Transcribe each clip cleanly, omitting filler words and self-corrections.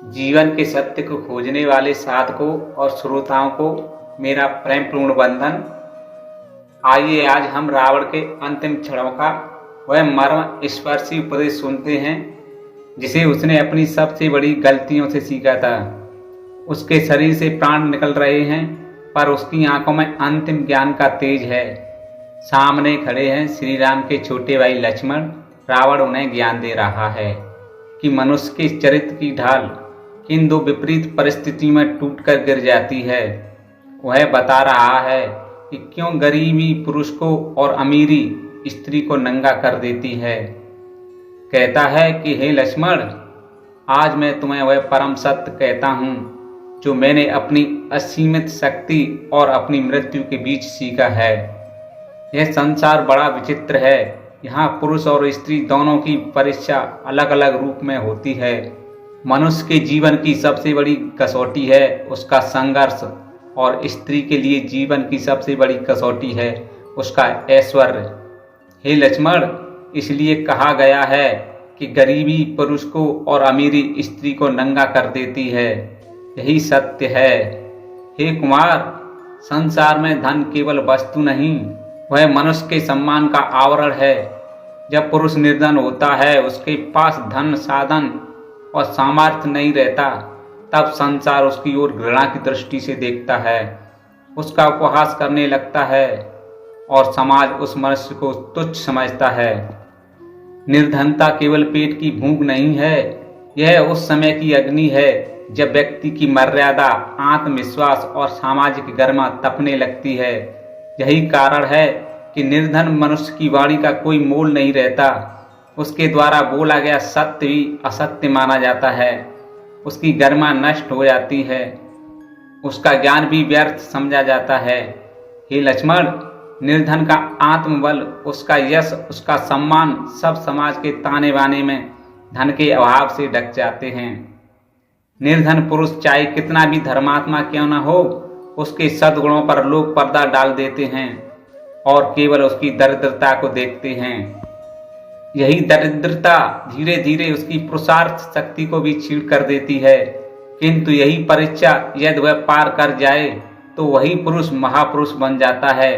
जीवन के सत्य को खोजने वाले साधकों और श्रोताओं को मेरा प्रेमपूर्ण वंदन। आइए आज हम रावण के अंतिम क्षणों का वह मर्म स्पर्शी उपदेश सुनते हैं जिसे उसने अपनी सबसे बड़ी गलतियों से सीखा था। उसके शरीर से प्राण निकल रहे हैं पर उसकी आंखों में अंतिम ज्ञान का तेज है। सामने खड़े हैं श्री राम के छोटे भाई लक्ष्मण। रावण उन्हें ज्ञान दे रहा है कि मनुष्य के चरित्र की ढाल किन दो विपरीत परिस्थिति में टूटकर गिर जाती है। वह बता रहा है कि क्यों गरीबी पुरुष को और अमीरी स्त्री को नंगा कर देती है। कहता है कि हे लक्ष्मण, आज मैं तुम्हें वह परम सत्य कहता हूँ जो मैंने अपनी असीमित शक्ति और अपनी मृत्यु के बीच सीखा है। यह संसार बड़ा विचित्र है। यहाँ पुरुष और स्त्री दोनों की परीक्षा अलग अलग रूप में होती है। मनुष्य के जीवन की सबसे बड़ी कसौटी है उसका संघर्ष और स्त्री के लिए जीवन की सबसे बड़ी कसौटी है उसका ऐश्वर्य। हे लक्ष्मण, इसलिए कहा गया है कि गरीबी पुरुष को और अमीरी स्त्री को नंगा कर देती है। यही सत्य है। हे कुमार, संसार में धन केवल वस्तु नहीं, वह मनुष्य के सम्मान का आवरण है। जब पुरुष निर्धन होता है, उसके पास धन साधन और सामर्थ्य नहीं रहता, तब संसार उसकी ओर घृणा की दृष्टि से देखता है, उसका उपहास करने लगता है और समाज उस मनुष्य को तुच्छ समझता है। निर्धनता केवल पेट की भूख नहीं है, यह उस समय की अग्नि है जब व्यक्ति की मर्यादा, आत्मविश्वास और सामाजिक गरिमा तपने लगती है। यही कारण है कि निर्धन मनुष्य की वाणी का कोई मोल नहीं रहता। उसके द्वारा बोला गया सत्य भी असत्य माना जाता है। उसकी गरिमा नष्ट हो जाती है, उसका ज्ञान भी व्यर्थ समझा जाता है। हे लक्ष्मण, निर्धन का आत्मबल, उसका यश, उसका सम्मान सब समाज के ताने बाने में धन के अभाव से ढक जाते हैं। निर्धन पुरुष चाहे कितना भी धर्मात्मा क्यों न हो, उसके सद्गुणों पर लोग पर्दा डाल देते हैं और केवल उसकी दरिद्रता को देखते हैं। यही दरिद्रता धीरे धीरे उसकी पुरुषार्थ शक्ति को भी छीड़ कर देती है। किंतु यही परीक्षा यदि वह पार कर जाए तो वही पुरुष महापुरुष बन जाता है।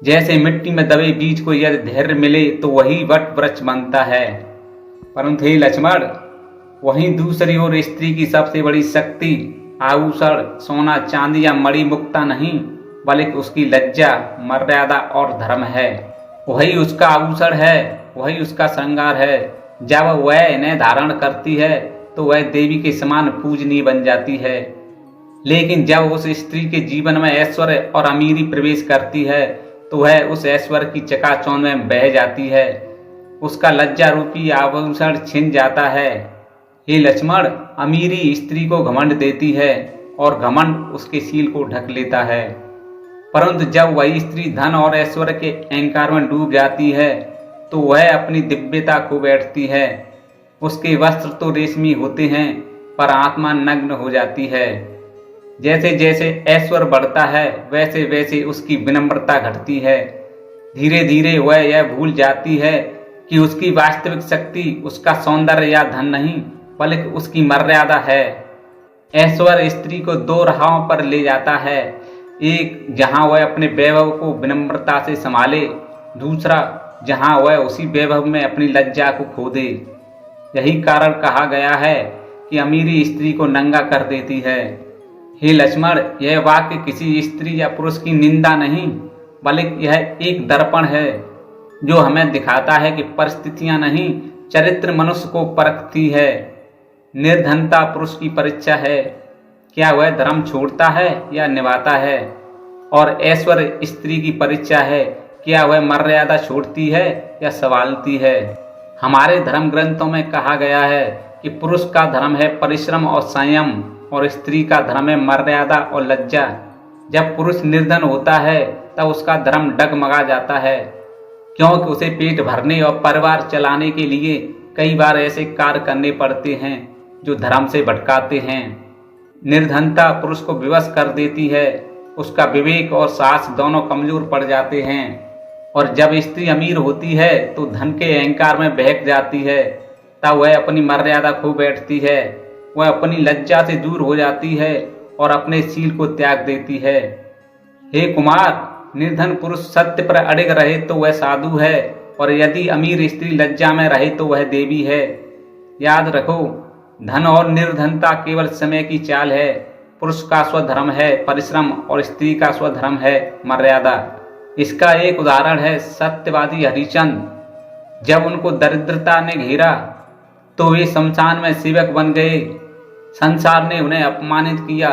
जैसे मिट्टी में दबे बीज को यदि धैर्य मिले तो वही वट वृक्ष बनता है। परंतु हे लक्ष्मण, वहीं दूसरी ओर स्त्री की सबसे बड़ी शक्ति आभूषण, सोना चांदी या मणि मुक्ता नहीं, बल्कि उसकी लज्जा, मर्यादा और धर्म है। वही उसका आभूषण है, वही उसका श्रृंगार है। जब वह इन्हें धारण करती है तो वह देवी के समान पूजनीय बन जाती है। लेकिन जब उस स्त्री के जीवन में ऐश्वर्य और अमीरी प्रवेश करती है तो वह उस ऐश्वर्य की चकाचौंध में बह जाती है। उसका लज्जा रूपी आभूषण छिन जाता है। हे लक्ष्मण, अमीरी स्त्री को घमंड देती है और घमंड उसके शील को ढक लेता है। परंतु जब वही स्त्री धन और ऐश्वर्य के अहंकार में डूब जाती है तो वह अपनी दिव्यता खो बैठती है। उसके वस्त्र तो रेशमी होते हैं पर आत्मा नग्न हो जाती है। जैसे जैसे ऐश्वर्य बढ़ता है वैसे वैसे उसकी विनम्रता घटती है। धीरे धीरे वह यह भूल जाती है कि उसकी वास्तविक शक्ति उसका सौंदर्य या धन नहीं, बल्कि उसकी मर्यादा है। ऐश्वर्य स्त्री को दो राहों पर ले जाता है। एक, जहां वह अपने वैभव को विनम्रता से संभाले, दूसरा जहां वह उसी वैभव में अपनी लज्जा को खो दे। यही कारण कहा गया है कि अमीरी स्त्री को नंगा कर देती है। हे लक्ष्मण, यह वाक्य किसी स्त्री या पुरुष की निंदा नहीं, बल्कि यह एक दर्पण है जो हमें दिखाता है कि परिस्थितियां नहीं, चरित्र मनुष्य को परखती है। निर्धनता पुरुष की परीक्षा है, क्या वह धर्म छोड़ता है या निभाता है। और ऐश्वर्य स्त्री की परीक्षा है, क्या वह मर्यादा छोड़ती है या संभालती है। हमारे धर्म ग्रंथों में कहा गया है कि पुरुष का धर्म है परिश्रम और संयम और स्त्री का धर्म है मर्यादा और लज्जा। जब पुरुष निर्धन होता है तब उसका धर्म डगमगा जाता है, क्योंकि उसे पेट भरने और परिवार चलाने के लिए कई बार ऐसे कार्य करने पड़ते हैं जो धर्म से भटकाते हैं। निर्धनता पुरुष को विवश कर देती है। उसका विवेक और साहस दोनों कमजोर पड़ जाते हैं। और जब स्त्री अमीर होती है तो धन के अहंकार में बहक जाती है, तब वह अपनी मर्यादा खो बैठती है, वह अपनी लज्जा से दूर हो जाती है और अपने शील को त्याग देती है। हे कुमार, निर्धन पुरुष सत्य पर अड़िग रहे तो वह साधु है, और यदि अमीर स्त्री लज्जा में रहे तो वह देवी है। याद रखो, धन और निर्धनता केवल समय की चाल है। पुरुष का स्वधर्म है परिश्रम और स्त्री का स्वधर्म है मर्यादा। इसका एक उदाहरण है सत्यवादी हरिश्चंद्र। जब उनको दरिद्रता ने घेरा तो वे शमशान में सेवक बन गए। संसार ने उन्हें अपमानित किया,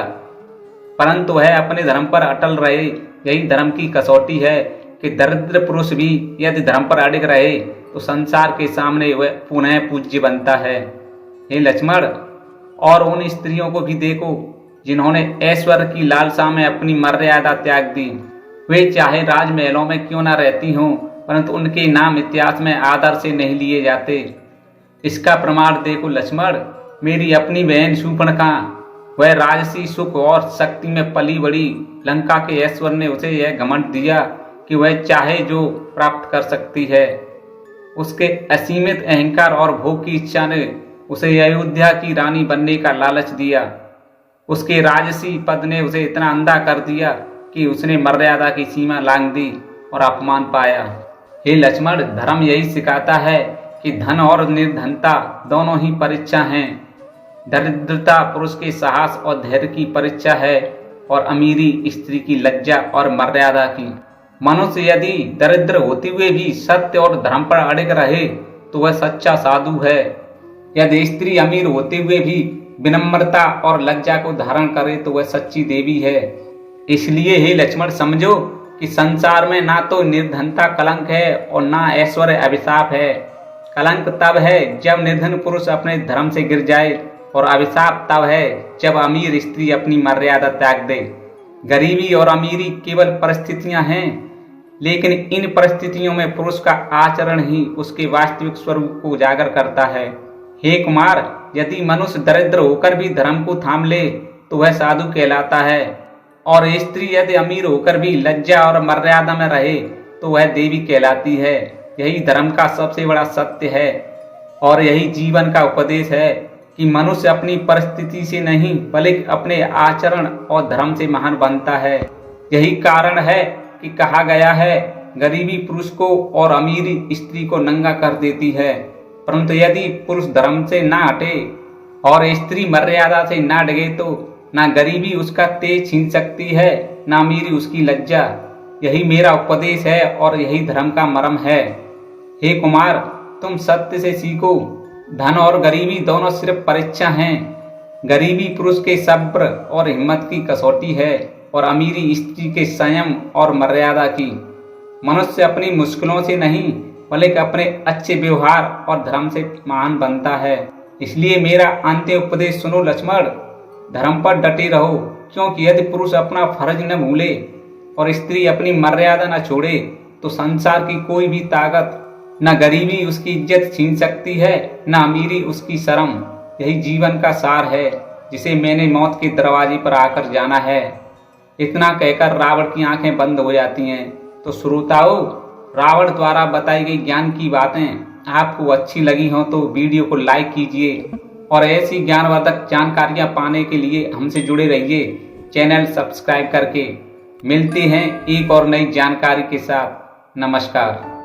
परंतु वह अपने धर्म पर अटल रहे। यही धर्म की कसौटी है कि दरिद्र पुरुष भी यदि धर्म पर अड़िग रहे तो संसार के सामने वह पुनः पूज्य बनता है। हे लक्ष्मण, और उन स्त्रियों को भी देखो जिन्होंने ऐश्वर्य की लालसा में अपनी मर्यादा त्याग दी। वे चाहे राजमहलों में क्यों न रहती हों, परंतु उनके नाम इतिहास में आदर से नहीं लिए जाते। इसका प्रमाण देखो लक्ष्मण, मेरी अपनी बहन शूर्पणखा। वह राजसी सुख और शक्ति में पली बड़ी। लंका के ऐश्वर्य ने उसे यह घमंड दिया कि वह चाहे जो प्राप्त कर सकती है। उसके असीमित अहंकार और भोग की इच्छा ने उसे अयोध्या की रानी बनने का लालच दिया। उसके राजसी पद ने उसे इतना अंधा कर दिया कि उसने मर्यादा की सीमा लांघ दी और अपमान पाया। हे लक्ष्मण, धर्म यही सिखाता है कि धन और निर्धनता दोनों ही परीक्षा हैं। दरिद्रता पुरुष के साहस और धैर्य की परीक्षा है, और अमीरी स्त्री की लज्जा और मर्यादा की। मनुष्य यदि दरिद्र होते हुए भी सत्य और धर्म पर अड़िग रहे तो वह सच्चा साधु है। यदि स्त्री अमीर होते हुए भी विनम्रता और लज्जा को धारण करे तो वह सच्ची देवी है। इसलिए हे लक्ष्मण, समझो कि संसार में ना तो निर्धनता कलंक है और ना ऐश्वर्य अभिशाप है। कलंक तब है जब निर्धन पुरुष अपने धर्म से गिर जाए, और अभिशाप तब है जब अमीर स्त्री अपनी मर्यादा त्याग दे। गरीबी और अमीरी केवल परिस्थितियां हैं, लेकिन इन परिस्थितियों में पुरुष का आचरण ही उसके वास्तविक स्वरूप को उजागर करता है। हे कुमार, यदि मनुष्य दरिद्र होकर भी धर्म को थाम ले तो वह साधु कहलाता है, और स्त्री यदि अमीर होकर भी लज्जा और मर्यादा में रहे तो वह देवी कहलाती है। यही धर्म का सबसे बड़ा सत्य है, और यही जीवन का उपदेश है कि मनुष्य अपनी परिस्थिति से नहीं बल्कि अपने आचरण और धर्म से महान बनता है। यही कारण है कि कहा गया है, गरीबी पुरुष को और अमीरी स्त्री को नंगा कर देती है। परंतु यदि पुरुष धर्म से ना हटे और स्त्री मर्यादा से ना डगे तो ना गरीबी उसका तेज छीन सकती है, ना अमीरी उसकी लज्जा। यही मेरा उपदेश है और यही धर्म का मर्म है। हे कुमार, तुम सत्य से सीखो। धन और गरीबी दोनों सिर्फ परीक्षा हैं। गरीबी पुरुष के सब्र और हिम्मत की कसौटी है, और अमीरी स्त्री के संयम और मर्यादा की। मनुष्य अपनी मुश्किलों से नहीं बल्कि अपने अच्छे व्यवहार और धर्म से महान बनता है। इसलिए मेरा अंतिम उपदेश सुनो लक्ष्मण, धर्म पर डटे रहो, क्योंकि यदि पुरुष अपना फर्ज न भूले और स्त्री अपनी मर्यादा न छोड़े तो संसार की कोई भी ताकत, न गरीबी उसकी इज्जत छीन सकती है, न अमीरी उसकी शर्म। यही जीवन का सार है जिसे मैंने मौत के दरवाजे पर आकर जाना है। इतना कहकर रावण की आंखें बंद हो जाती हैं। तो श्रोताओं, रावण द्वारा बताई गई ज्ञान की बातें आपको अच्छी लगी हो तो वीडियो को लाइक कीजिए, और ऐसी ज्ञानवर्धक जानकारियां पाने के लिए हमसे जुड़े रहिए चैनल सब्सक्राइब करके। मिलते हैं एक और नई जानकारी के साथ। नमस्कार।